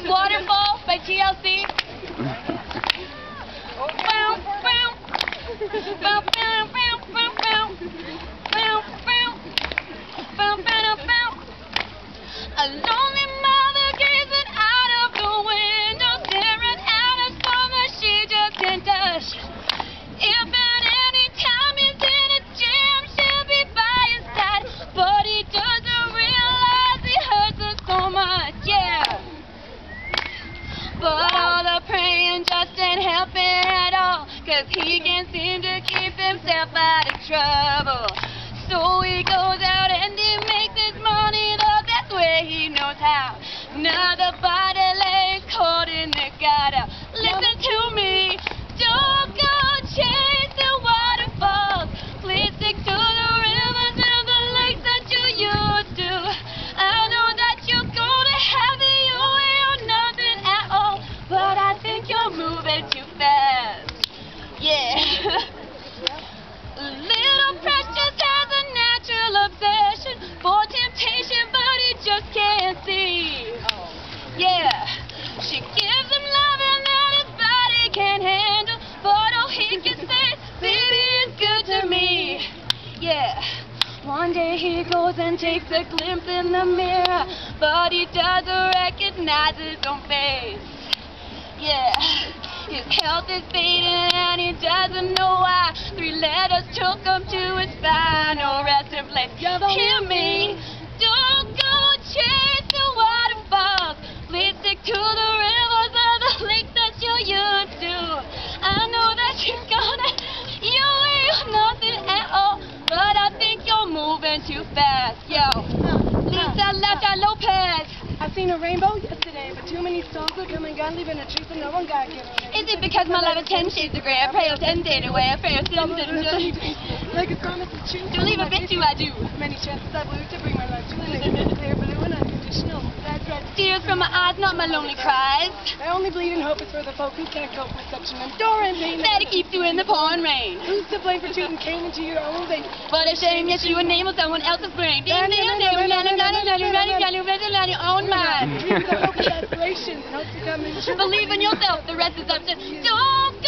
Waterfalls by TLC. A lonely mother gazing out of the window, staring at us from the she just can't touch. If at any time he's in a jam, she'll be by his side, but he doesn't realize he hurts her so much, yeah. But all the praying just ain't helping at all, 'cause he can't seem to keep himself out of trouble. So he goes out and he makes his money the best way he knows how. Now the body lays cold in the gutter. Listen to me, don't go chasing waterfalls. Please stick to the rivers and the lakes that you used to. I know that you're gonna have it your way or nothing at all, but I think you're moving too fast. Yeah. Little Precious has a natural obsession for temptation, but he just can't see. Yeah, she gives him loving that his body can't handle, but all he can say, baby, it's good to me. Yeah, one day he goes and takes a glimpse in the mirror, but he doesn't recognize his own face. Yeah, his health is fading and he doesn't know why. 3 letters took him to his final resting place. Hear me, don't go chasing waterfalls. Please stick to the rivers and the lakes that you used to. I know that you're gonna, you ain't nothing at all, but I think you're moving too fast. Yo, Lisa Lopez. I seen a rainbow yesterday, but too many souls are come and gone, leaving a truth and no one got given. Is it because my love is 10 shades of grey? I pray 10 days away. I pray 10 days like a promise is true. To leave a bit do I do. Many chances I blew to bring my life to an end. Clear blue and unconditional. That's right. Tears from my eyes, not my lonely cries. My only bleeding hope is for the folk who can't cope with such an enduring pain. That it keeps you in the pouring rain. Who's to blame for shooting cane into your own vein? What a shame, yes, you enable someone else's brain. Your own mind. Dreams of hope and aspirations, and hope to come in true. Believe in yourself, the rest is up to. Don't